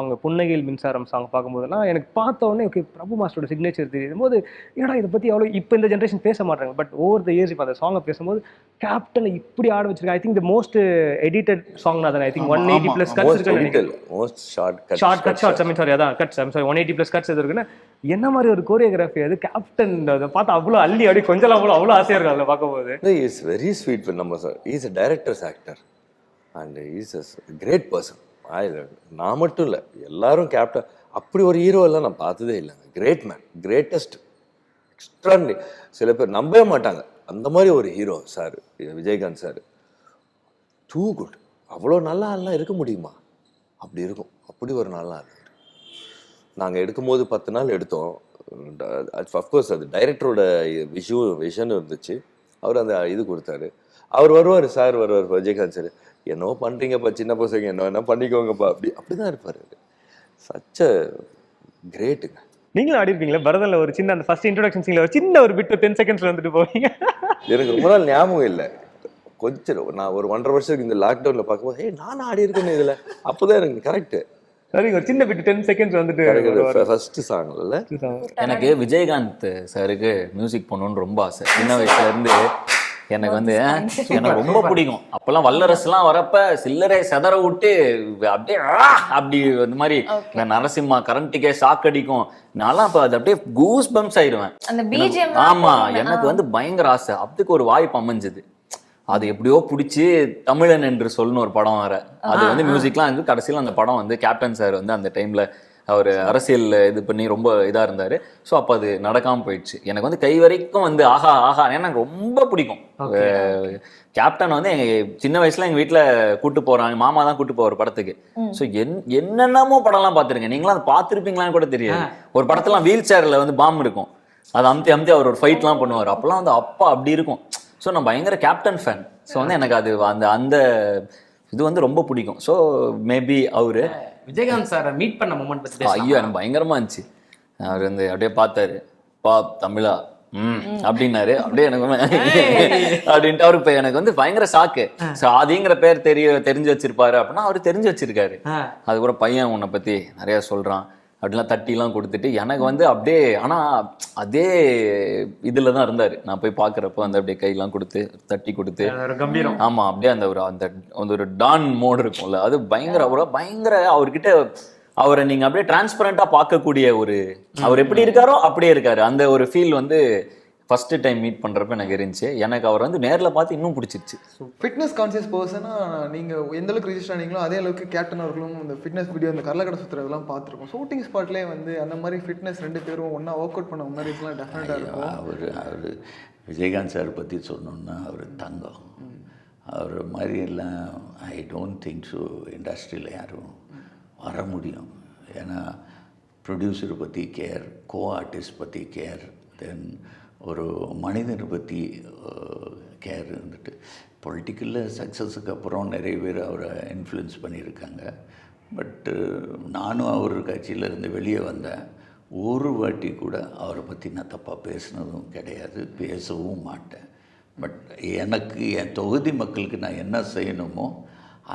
அவங்க புன்னகையில் மின்சாரம் சாங் பார்க்கும்போதெல்லாம் எனக்கு பார்த்த உடனே ஓகே பிரபு மாஸ்டரோட சிக்னேச்சர் தெரியும் போது ஏன்னா இதை பற்றி அவ்வளோ இப்போ இந்த ஜென்ரேஷன் பேச மாட்டாங்க. பட் ஓவர் த இயர்ஸ் இப்போ அந்த சாங்கை பேசும்போது கேப்டனை இப்படி ஆட வச்சிருக்காங்க. I think the most edited song தான். ஐ திங்க் 180+ கட்ஸ் இருக்கு. மோஸ்ட் ஷார்ட் கட்ஸ் ஐ மீன் சாரி அதான் கட்ஸ் ஐ மீன் சாரி 180+ கட்ஸ் எது இருக்குன்னா என்ன மாதிரி ஒரு கோரியோகிராஃபி அது கேப்டன் அதை பார்த்து அவ்வளோ அள்ளி அப்படி கொஞ்சம் அவ்வளோ ஆசையாக இருக்கும் அதில் பார்க்கும்போது. இஸ் வெரி ஸ்வீட் நம்ம sir. Is a directors actor and is a great person. நான் மட்டும் இல்லை, எல்லாரும் கேப்டன் அப்படி ஒரு ஹீரோ எல்லாம் நான் பார்த்ததே இல்லைங்க. Great man, greatest, extraordinary. சில பேர் நம்பவே மாட்டாங்க அந்த மாதிரி ஒரு hero sir Vijayakanth sir. Too good. அவ்வளோ நல்லா எல்லாம் இருக்க முடியுமா? அப்படி இருக்கும். அப்படி ஒரு நல்லா இருக்கு. நாங்கள் எடுக்கும்போது 10 நாள் எடுத்தோம். அஃப்கோர்ஸ் அது டைரக்டரோட விஷன் இருந்துச்சு. அவர் அந்த இது கொடுத்தாரு. அவர் வருவார், சார் வருவார், விஜயகாந்த் சார் என்னவோ பண்ணுறீங்கப்பா சின்ன பசங்க, என்ன பண்ணிக்கோங்கப்பா, அப்படிதான் இருப்பார். சச்ச கிரேட்டுங்க. நீங்களும் ஆடி இருக்கீங்களா பரதன்ல ஒரு சின்ன அந்த ஃபர்ஸ்ட் இன்ட்ரோடக்ஷன் சீன்ல ஒரு சின்ன ஒரு பிட் 10 செகண்ட்ஸ்ல வந்துட்டு போவீங்க? எனக்கு ரொம்ப நாள் ஞாபகம் இல்லை. கொஞ்சம் நான் ஒரு 1.5 வருஷத்துக்கு இந்த லாக்டவுன்ல பார்க்கும்போது நானும் ஆடி இருக்கேன்னு இதில் அப்போதான் எனக்கு கரெக்டு. சரிங்க, ஒரு சின்ன பிட் 10 செகண்ட்ஸ் வந்துட்டு ஃபர்ஸ்ட் சாங்ல எனக்கு விஜயகாந்த் சாருக்கு மியூசிக் பண்ணணும்னு ரொம்ப ஆசை. சின்ன வயசுல இருந்து எனக்கு வந்து எனக்கு ரொம்ப பிடிக்கும். அப்பெல்லாம் வல்லரசுலாம் வரப்ப சில்லறை செதற விட்டு அப்படியே அப்படி இந்த மாதிரி இந்த நரசிம்மா கரண்ட்டுக்கே ஷாக் அடிக்கும். நான்லாம் இப்போ அது அப்படியே கூஸ் பம்ப்ஸ் ஆயிடுவேன். ஆமா, எனக்கு வந்து பயங்கர ஆசை. அதுக்கு ஒரு வாய்ப்பு அமைஞ்சது. அது எப்படியோ பிடிச்சி தமிழன் என்று சொல்லணும் ஒரு படம் வர, அது வந்து மியூசிக்லாம் வந்து கடைசியில் அந்த படம் வந்து கேப்டன் சார் வந்து அந்த டைம்ல அவர் அரசியல் இது பண்ணி ரொம்ப இதாக இருந்தார். ஸோ அப்போ அது நடக்காமல் போயிடுச்சு. எனக்கு வந்து கை வரைக்கும் வந்து ஆஹா ஆஹா எனக்கு ரொம்ப பிடிக்கும். கேப்டன் வந்து எங்கள் சின்ன வயசுல எங்கள் வீட்டில் கூட்டு போகிறாங்க, மாமா தான் கூட்டு போவார் படத்துக்கு. ஸோ என்னென்னமோ படம்லாம் பார்த்துருக்கேன். நீங்களாம் அதை பார்த்துருப்பீங்களான்னு கூட தெரியாது. ஒரு படத்துலாம் வீல் சேரில் வந்து பாம்பு இருக்கும், அதை அமுத்தி அவர் ஒரு ஃபைட்லாம் பண்ணுவார். அப்போல்லாம் வந்து அப்பா அப்படி இருக்கும். ஸோ நான் பயங்கர கேப்டன் ஃபேன். ஸோ வந்து எனக்கு அது அந்த இது வந்து ரொம்ப பிடிக்கும். ஸோ மேபி அவரு விஜயகாந்த் சார் மீட் பண்ண மொமெண்ட் பத்தி ஐயோ எனக்கு பயங்கரமா இருந்துச்சு. அவர் வந்து அப்படியே பார்த்தாரு, பா தமிழா அப்படின்னாரு. அப்படியே எனக்கு அப்படின்ட்டு அவரு இப்போ எனக்கு வந்து பயங்கர ஷாக்கு. ஸோ ஆதிங்கிற பேர் தெரிஞ்சு வச்சிருப்பாரு அப்படின்னா அவரு தெரிஞ்சு வச்சிருக்காரு. அது கூட பையன் உன்னை பத்தி நிறைய சொல்றான் அப்படிலாம் தட்டிலாம் கொடுத்துட்டு எனக்கு வந்து அப்படியே, ஆனால் அதே இதில் தான் இருந்தார். நான் போய் பார்க்குறப்போ அந்த அப்படியே கையெல்லாம் கொடுத்து தட்டி கொடுத்து கம்பீரம். ஆமாம், அப்படியே அந்த ஒரு டான் மோடு இருக்கும்ல, அது பயங்கர அவர்கிட்ட அவரை நீங்கள் அப்படியே டிரான்ஸ்பரண்டாக பார்க்கக்கூடிய ஒரு, அவர் எப்படி இருக்காரோ அப்படியே இருக்காரு. அந்த ஒரு ஃபீல் வந்து ஃபர்ஸ்ட் டைம் மீட் பண்ணுறப்ப எனக்கு இருந்துச்சு. எனக்கு அவர் வந்து நேரில் பார்த்து இன்னும் பிடிச்சிருச்சு. ஸோ ஃபிட்னஸ் கான்சியஸ் பர்சனாக நீங்கள் எந்த அளவுக்கு ரிஜிஸ்டர் ஆனீங்களோ அதே அளவுக்கு கேப்டன் அவர்களும் இந்த ஃபிட்னஸ் வீடியோ இந்த கரலக்கடை சுற்றுறதெல்லாம் பார்த்துருக்கோம். ஷூட்டிங் ஸ்பாட்லேயே வந்து அந்த மாதிரி ஃபிட்னஸ் 2 பேரும் ஒன்றா ஒர்க் அவுட் பண்ண மாதிரிலாம் டெஃபினட்டாக இருக்கும். அவர் விஜயகாந்த் சார் பற்றி சொன்னோன்னா அவர் தங்கம். அவர் மாதிரி எல்லாம் ஐ டோன்ட் திங்க் ஸோ இண்டஸ்ட்ரியில் யாரும் வர முடியும். ஏன்னா ப்ரொடியூசரை பற்றி கேர், கோ ஆர்டிஸ்ட் பற்றி கேர், தென் ஒரு மனிதனை பற்றி கேர் இருந்துட்டு பொலிட்டிக்கலில் சக்ஸஸுக்கு அப்புறம் நிறைய பேர் அவரை இன்ஃப்ளூயன்ஸ் பண்ணியிருக்காங்க. பட்டு நானும் அவர் கட்சியில் இருந்து வெளியே வந்தேன். ஒரு வாட்டி கூட அவரை பற்றி நான் தப்பாக பேசினதும் கிடையாது, பேசவும் மாட்டேன். பட் எனக்கு என் தொகுதி மக்களுக்கு நான் என்ன செய்யணுமோ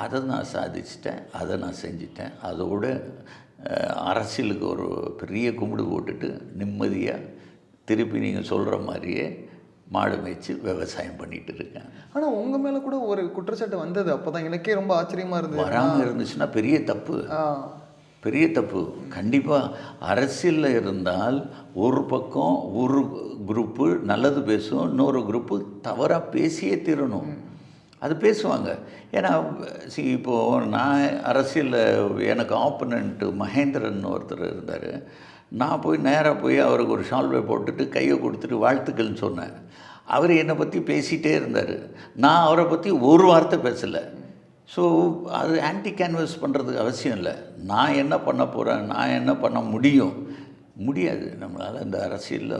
அதை நான் சாதிச்சிட்டேன், அதை நான் செஞ்சிட்டேன். அதோடு அரசியலுக்கு ஒரு பெரிய கும்பிடு போட்டுட்டு நிம்மதியாக திருப்பி நீங்கள் சொல்கிற மாதிரியே மாடு மேய்ச்சி விவசாயம் பண்ணிகிட்டு இருக்கேன். ஆனால் உங்கள் மேலே கூட ஒரு குற்றச்சாட்டு வந்தது, அப்போ தான் எனக்கே ரொம்ப ஆச்சரியமாக இருந்தது. வராமல் இருந்துச்சுன்னா பெரிய தப்பு, பெரிய தப்பு. கண்டிப்பாக அரசியலில் இருந்தால் ஒரு பக்கம் ஒரு குரூப்பு நல்லது பேசும், இன்னொரு குரூப்பு தவறாக பேசியே தீரணும். அது பேசுவாங்க. ஏன்னா இப்போது நான் அரசியலில் எனக்கு ஆப்போனண்ட்டு மகேந்திரன் ஒருத்தர் இருந்தார். நான் போய் நேராக போய் அவருக்கு ஒரு ஷால்வை போட்டுட்டு கையை கொடுத்துட்டு வாழ்த்துக்கள்னு சொன்னேன். அவர் என்னை பற்றி பேசிகிட்டே இருந்தார். நான் அவரை பற்றி ஒரு வார்த்தை பேசலை. ஸோ அது ஆன்டி கேன்வஸ் பண்ணுறதுக்கு அவசியம் இல்லை. நான் என்ன பண்ண போகிறேன், நான் என்ன பண்ண முடியாது. நம்மளால் அந்த அரசியலில்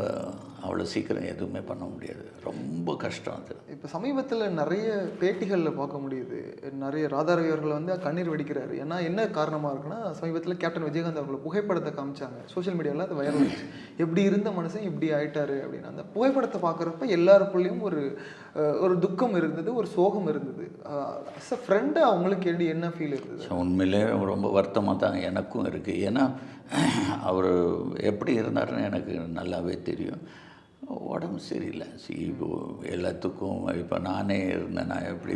அவ்வளோ சீக்கிரம் எதுவுமே பண்ண முடியாது. ரொம்ப கஷ்டம் அது. இப்போ சமீபத்தில் நிறைய பேட்டிகளில் பார்க்க முடியுது, நிறைய ராதாரவி அவர்கள் வந்து கண்ணீர் வெடிக்கிறாரு. ஏன்னா என்ன காரணமாக இருக்குன்னா, சமீபத்தில் கேப்டன் விஜயகாந்த் அவர்கள் புகைப்படத்தை காமிச்சாங்க சோஷியல் மீடியாவில், அது வைரல் ஆச்சு. எப்படி இருந்த மனுஷன் இப்படி ஆயிட்டாரு அப்படின்னு. அந்த புகைப்படத்தை பார்க்குறப்ப எல்லாருக்குள்ளேயும் ஒரு துக்கம் இருந்தது, ஒரு சோகம் இருந்தது. அஸ் அ ஃப்ரெண்டு அவங்களுக்கு என்ன ஃபீல் இருந்தது? உண்மையிலே ரொம்ப வருத்தமாக தான் எனக்கும் இருக்குது. ஏன்னா அவர் எப்படி இருந்தாருன்னு எனக்கு நல்லாவே தெரியும். உடம்பு சரியில்லை. இப்போ எல்லாத்துக்கும் இப்போ நானே இருந்தேன். நான் எப்படி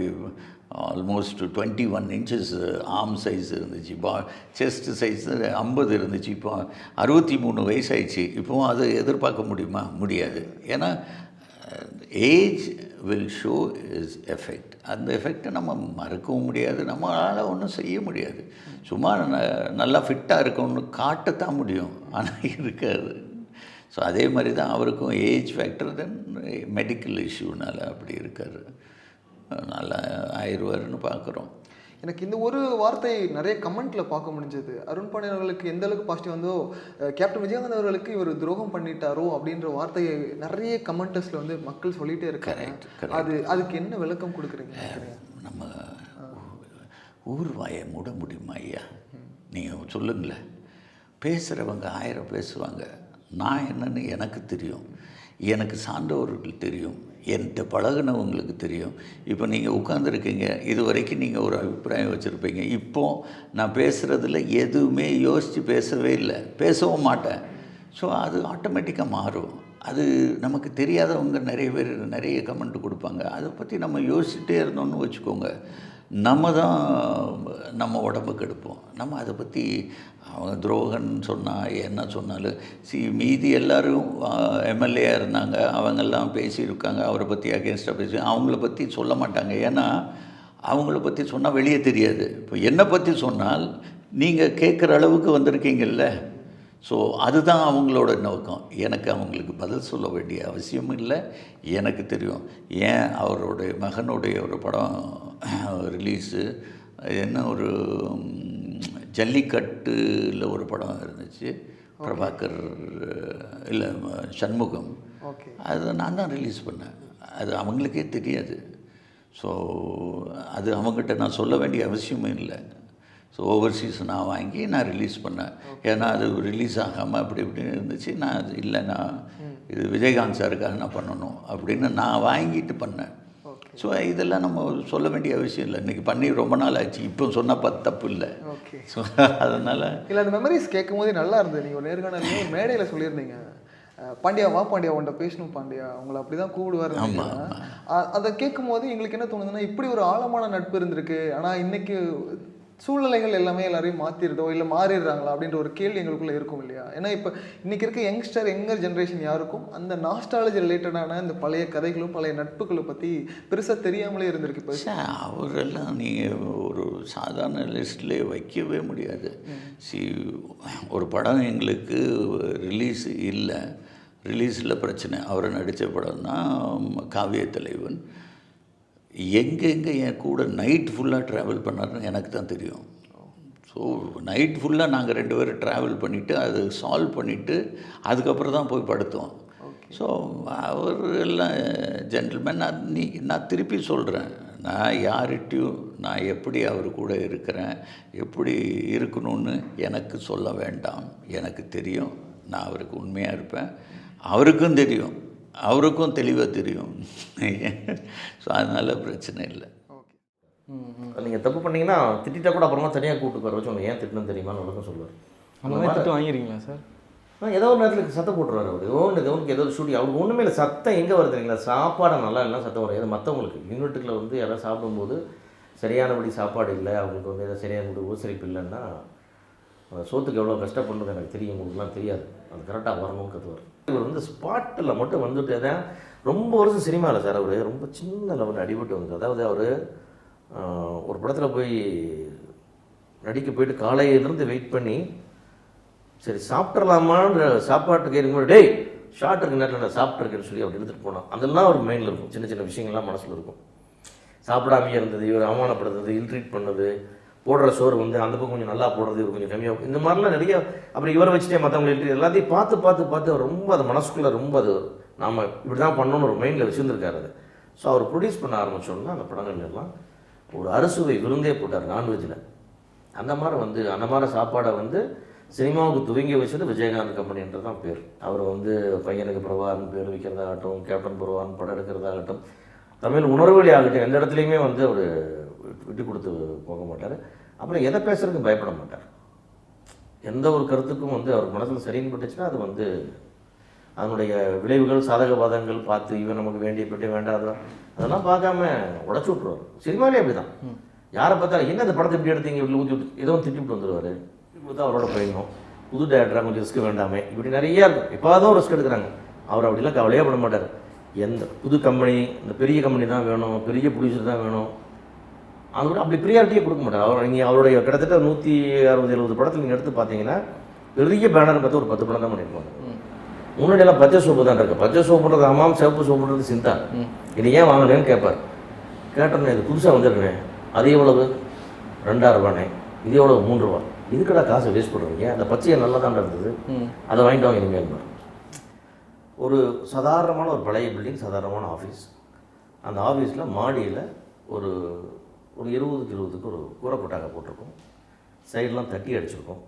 ஆல்மோஸ்ட் 21 இன்ச்சஸ் ஆர்ம் சைஸ் இருந்துச்சு, செஸ்ட் சைஸ் 50 இருந்துச்சு. இப்போ 63 வயசாயிடுச்சு. இப்போவும் அதை எதிர்பார்க்க முடியுமா? முடியாது. ஏன்னா age will show is effect. அந்த எஃபெக்டை நம்ம மறக்கவும் முடியாது, நம்மளால் ஒன்றும் செய்ய முடியாது. சும்மா நல்லா ஃபிட்டாக இருக்கணும்னு காட்டத்தான் முடியும், ஆனால் இருக்காது. ஸோ அதே மாதிரி தான் அவருக்கும் ஏஜ் ஃபேக்டர் தென் மெடிக்கல் இஷ்யூனால அப்படி இருக்கார். நல்லா ஆயிடுவார்னு பார்க்குறோம். எனக்கு இந்த ஒரு வார்த்தை நிறைய கமெண்ட்டில் பார்க்க முடிஞ்சது. அருண் பாண்டியன் அவர்களுக்கு எந்த அளவுக்கு பாசிட்டிவ் வந்தோ, கேப்டன் விஜயகாந்த் அவர்களுக்கு இவர் துரோகம் பண்ணிட்டாரோ அப்படின்ற வார்த்தையை நிறைய கமெண்டர்ஸில் வந்து மக்கள் சொல்லிகிட்டே இருக்காங்க. அதுக்கு என்ன விளக்கம் கொடுக்குறீங்க? நம்ம ஊர் வாயை மூட முடியுமா ஐயா? நீங்கள் சொல்லுங்களேன். பேசுகிறவங்க 1000 பேசுவாங்க. நான் என்னன்னு எனக்கு தெரியும், எனக்கு சார்ந்தவர்கள் தெரியும், என்கிட்ட பழகினவங்களுக்கு தெரியும். இப்போ நீங்கள் உட்காந்துருக்கீங்க, இது வரைக்கும் நீங்கள் ஒரு அபிப்பிராயம் வச்சுருப்பீங்க. இப்போது நான் பேசுகிறதுல எதுவுமே யோசித்து பேசவே இல்லை, பேசவும் மாட்டேன். ஸோ அது ஆட்டோமேட்டிக்காக மாறும். அது நமக்கு தெரியாதவங்க நிறைய பேர் நிறைய கமெண்ட் கொடுப்பாங்க. அதை பற்றி நம்ம யோசிச்சுட்டே இருந்தோம்னு வச்சுக்கோங்க, நம்ம தான் நம்ம உடம்புக்கு எடுப்போம். நம்ம அதை பற்றி அவங்க துரோகன் சொன்னால் என்ன சொன்னாலும் மீதி எல்லோரும் எம்எல்ஏ இருந்தாங்க, அவங்கெல்லாம் பேசியிருக்காங்க, அவரை பற்றி அகேன்ஸ்டாக பேசி அவங்கள பற்றி சொல்ல மாட்டாங்க. ஏன்னா அவங்கள பற்றி சொன்னால் வெளியே தெரியாது. இப்போ என்னை பற்றி சொன்னால் நீங்கள் கேட்குற அளவுக்கு வந்திருக்கீங்கல்ல. ஸோ அதுதான் அவங்களோட நோக்கம். எனக்கு அவங்களுக்கு பதில் சொல்ல வேண்டிய அவசியம் இல்லை. எனக்கு தெரியும். ஏன் அவருடைய மகனுடைய ஒரு படம் ரிலீஸு, என்ன ஒரு ஜல்லிக்கட்டுல ஒரு படம் இருந்துச்சு, பிரபாகர் இல்லை சண்முகம், அதை நான் தான் ரிலீஸ் பண்ணேன். அது அவங்களுக்கே தெரியாது. ஸோ அது அவங்ககிட்ட நான் சொல்ல வேண்டிய அவசியமும் இல்லை. ஸோ ஓவர்சீஸ் நான் வாங்கி நான் ரிலீஸ் பண்ணேன். ஏன்னா அது ரிலீஸ் ஆகாமல் அப்படி இப்படின்னு இருந்துச்சு. நான் இல்லை, நான் இது விஜயகாந்த் சாருக்காக நான் பண்ணணும் அப்படின்னு நான் வாங்கிட்டு பண்ணேன். ஸோ இதெல்லாம் நம்ம சொல்ல வேண்டிய அவசியம் இல்லை. இன்றைக்கி பண்ணி ரொம்ப நாள் ஆச்சு, இப்போ சொன்னால் தப்பு இல்லை. ஸோ அதனால் இல்லை, அந்த மெமரிஸ் கேட்கும் போதே நல்லா இருந்தது. நீங்கள் ஒரு நேர்காணலே ஒரு மேடையில் சொல்லியிருந்தீங்க, பாண்டியா வா பாண்டியா உன்ட்ட பேசணும் பாண்டியா, உங்களை அப்படி தான் கூப்பிடுவார். அதை கேட்கும் போது எங்களுக்கு என்ன தோணுதுன்னா, இப்படி ஒரு ஆழமான நட்பு இருந்திருக்கு, ஆனால் இன்றைக்கி சூழ்நிலைகள் எல்லாமே எல்லாரையும் மாற்றிடுதோ இல்லை மாறிடுறாங்களா அப்படின்ற ஒரு கேள்வி எங்களுக்குள்ளே இருக்கும் இல்லையா? ஏன்னா இப்போ இன்றைக்கி இருக்க யங்ஸ்டர் ஜென்ரேஷன் யாருக்கும் அந்த நாஸ்டாலஜி ரிலேட்டடான இந்த பழைய கதைகளும் பழைய நட்புகளை பற்றி பெருசாக தெரியாமலே இருந்திருக்கு. இப்போ அவரெல்லாம் நீங்கள் ஒரு சாதாரண லிஸ்ட்லேயே வைக்கவே முடியாது. ஒரு படம் எங்களுக்கு ரிலீஸ் இல்லை, ரிலீஸில் பிரச்சனை. அவரை நடித்த படம் தான் காவிய தலைவன். எங்கெங்கே என் கூட நைட் ஃபுல்லாக ட்ராவல் பண்ணாருன்னு எனக்கு தான் தெரியும். ஸோ நைட் ஃபுல்லாக நாங்கள் 2 பேரும் ட்ராவல் பண்ணிவிட்டு அது சால்வ் பண்ணிவிட்டு அதுக்கப்புறம் தான் போய் படுத்தோம். ஸோ அவர் எல்லாம் ஜென்டில்மேன். நான் திருப்பி சொல்கிறேன், நான் யார்கிட்டையும் நான் எப்படி அவர் கூட இருக்கிறேன், எப்படி இருக்கணும்னு எனக்கு சொல்ல வேண்டாம். எனக்கு தெரியும், நான் அவருக்கு உண்மையாக இருப்பேன். அவருக்கும் தெரியும், அவருக்கும் தெளிவாக தெரியும். ஸோ அதனால் பிரச்சனை இல்லை. நீங்கள் தப்பு பண்ணிங்கன்னா திட்டா கூட அப்புறமா தனியாக கூப்பிட்டு போகிற வச்சு உங்களுக்கு ஏன் திட்டணும் தெரியுமான்னு உலகம் சொல்லுவார். அந்த மாதிரி திட்டம் வாங்கிடுறீங்களா சார்? ஏதோ ஒரு நேரத்தில் சத்தம் போட்டுருவார் அவர். அவனுக்கு ஏதோ ஷூட்டிங், அவருக்கு ஒன்றுமே இல்லை. சத்தம் எங்கே வருதுங்களா? சாப்பாடு நல்லா இல்லைனா சத்தம் வரும். ஏதோ மற்றவங்களுக்கு யூனிட்டுகளை வந்து யாராவது சாப்பிடும்போது சரியானபடி சாப்பாடு இல்லை, அவங்களுக்கு வந்து ஏதாவது சரியானபடி உபசரிப்பு இல்லைன்னா சோத்துக்கு எவ்வளோ கஷ்டப்படுறது எனக்கு தெரியும், உங்களுக்குலாம் தெரியாது. அது கரெக்டாக வரணும்னு கற்றுவார். இவர் வந்து ஸ்பாட்டில் மட்டும் வந்துட்டு தான் ரொம்ப வருஷம் சினிமாவில் சார். அவர் ரொம்ப சின்ன லெவலில் அடிபட்டு வந்து, அதாவது அவர் ஒரு படத்தில் போய் நடிக்க போயிட்டு காலையிலேருந்து வெயிட் பண்ணி சரி சாப்பிட்றலாமான்ற சாப்பாட்டுக்கு இருக்கும்போது டேய் ஷார்ட் இருக்கு நேரத்தில் நான் சாப்பிட்ருக்கேன்னு சொல்லி அப்படி எடுத்துகிட்டு போனோம். அதெல்லாம் ஒரு மைண்டில் இருக்கும், சின்ன சின்ன விஷயங்கள்லாம் மனசில் இருக்கும். சாப்பிடாமையே இருந்தது, இவர் அவமானப்படுறது, இல்ட்ரீட் பண்ணது, போடுற சோறு வந்து அந்த பக்கம் கொஞ்சம் நல்லா போடுறது, இவர் கொஞ்சம் கம்மியாக, இந்த மாதிரிலாம் நிறைய. அப்புறம் இவரை வச்சுட்டே மற்றவங்களை எல்லாத்தையும் பார்த்து பார்த்து பார்த்து ரொம்ப அது மனசுக்குள்ளே ரொம்ப அது நாம் இப்படி தான் பண்ணணும்னு ஒரு மைண்டில் வச்சுருந்துருக்காரு அது. ஸோ அவர் ப்ரொடியூஸ் பண்ண ஆரம்பிச்சோன்னா அந்த படங்கள் எல்லாம் ஒரு அறுசுவை விருந்தே போட்டார் நான்வெஜ்ஜில். அந்த மாதிரி சாப்பாடை வந்து சினிமாவுக்கு துவங்கி வச்சது விஜயகாந்த் கம்பெனின்றது தான் பேர். அவர் வந்து பையனுக்கு பிரபான்னு பேர் வைக்கிறதாகட்டும், கேப்டன் பிரபான்னு படம் எடுக்கிறதாகட்டும், தமிழ் உணர்வெளி ஆகட்டும், எந்த இடத்துலையுமே வந்து அவர் விட்டு கொடுத்து போக மாட்டார். அப்புறம் எதை பேசுறதுக்கு பயப்பட மாட்டார். எந்த ஒரு கருத்துக்கும் வந்து அவர் மனசில் சரின்னு பட்டுச்சுன்னா அது வந்து அதனுடைய விளைவுகள் சாதக பாதகங்கள் பார்த்து இவன் நமக்கு வேண்டிய பெட்டி வேண்டாதோ அதெல்லாம் பார்க்காம உடச்சி விட்ருவார். சினிமாலே அப்படி தான். யாரை பார்த்தாலும் என்ன இந்த படத்தை இப்படி எடுத்தீங்க இப்படி ஊற்றி விட்டு ஏதோ திட்டிவிட்டு வந்துடுவார். இப்படி தான் அவரோட போயிடணும், புது டேரக்டராக கொஞ்சம் ரிஸ்க் வேண்டாமே, இப்படி நிறையா இருக்கும். எப்போதான் ரிஸ்க் எடுக்கிறாங்க. அவர் அப்படிலாம் கவலையே பட மாட்டார். எந்த புது கம்பெனி, இந்த பெரிய கம்பெனி தான் வேணும், பெரிய ப்ரொடியூசர் தான் வேணும், அது கூட அப்படி ப்ரியாரிட்டியே கொடுக்க மாட்டார். அவர் நீங்கள் அவருடைய கிட்டத்தட்ட 160-170 படத்தில் நீங்கள் எடுத்து பார்த்தீங்கன்னா பெரிய பேனர் பார்த்து ஒரு 10 படம் தான் பண்ணியிருப்பாங்க. முன்னாடியெல்லாம் பச்சை சோப்பு தான் இருக்குது. பச்சை சோப்புன்றது அம்மாம், சிவப்பு சோப்புன்றது சிந்தா. இது ஏன் வாங்கினேன்னு கேட்பார். கேட்டோன்னே இது புதுசாக வந்துருக்கேன், அது எவ்வளவு 2,000 ரூபாண்ணே, இது எவ்வளவு 3 ரூபா, இதுக்கடா காசை வேஸ்ட் பண்ணுறீங்க, அந்த பச்சையை நல்லா தான் இருந்தது, அதை வாங்கிட்டு வாங்க இனிமேல். ஒரு சாதாரணமான ஒரு பழைய பில்டிங், சாதாரணமான ஆஃபீஸ். அந்த ஆஃபீஸில் மாடியில் ஒரு 20க்கு 20க்கு ஒரு கூரை கொட்டாங்க போட்டிருக்கோம். சைடெலாம் தட்டி அடிச்சிருக்கோம்.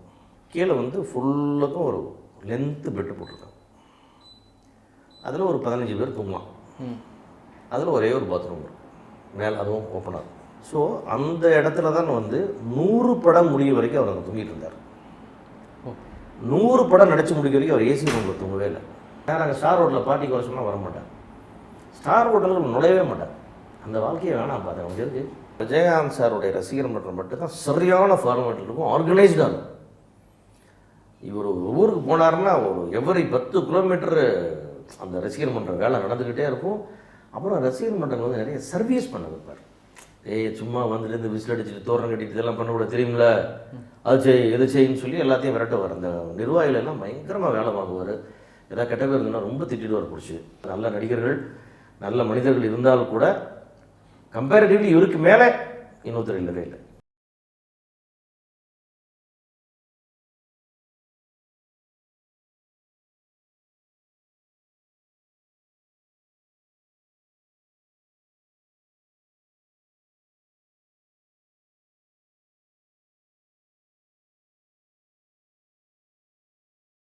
கீழே வந்து ஃபுல்லுக்கும் ஒரு லென்த்து பெட்டு போட்டிருக்கோம். அதில் ஒரு 15 பேர் தூங்கலாம். அதில் ஒரே ஒரு பாத்ரூம் இருக்கும் மேலே, அதுவும் ஓப்பனாக. ஸோ அந்த இடத்துல தான் வந்து 100 படம் முடிய வரைக்கும் அவர் அங்கே தூங்கிட்டு இருந்தார். 100 படம் நடிச்சு முடிக்க வரைக்கும் அவர் ஏசி ரூமில் தூங்கவே இல்லை. நாங்கள் ஸ்டார் ஹோட்டலில் பார்ட்டிக்கு வர சொன்னால் வர மாட்டேன், ஸ்டார் ஹோட்டலுக்கு நுழையவே மாட்டேன். அந்த வாழ்க்கையை வேணாம் பார்த்தேன். அவங்களுக்கு விஜயகாந்த் சாருடைய ரசிகர் மன்றம் மட்டும்தான் சரியான ஃபார்மேட்டில் இருக்கும், ஆர்கனைஸ்டாக இருக்கும். இவர் ஊருக்கு போனார்னா ஒரு எவரி 10 கிலோமீட்டரு அந்த ரசிகர் மன்ற வேலை நடந்துக்கிட்டே இருக்கும். அப்புறம் ரசிகர் மன்றங்கள் வந்து நிறைய சர்வீஸ் பண்ண வைப்பார். சும்மா வந்துட்டு இந்த விசில் அடிச்சுட்டு தோரணம் கட்டிட்டு இதெல்லாம் பண்ணக்கூட தெரியுமில்ல, அது செய் எது செய்யின்னு சொல்லி எல்லாத்தையும் விரட்டுவார். அந்த நிர்வாகிகள் எல்லாம் பயங்கரமாக வேலை வாங்குவார். ஏதாவது கெட்ட பேர் இருந்ததுன்னா ரொம்ப திட்டிடுவார் பிடிச்சி. நல்ல நடிகர்கள் நல்ல மனிதர்கள் இருந்தாலும் கூட கம்பேரிட்டிவ்லி இவருக்கு மேலே இன்னொருத்தர் இல்லவே இல்லை.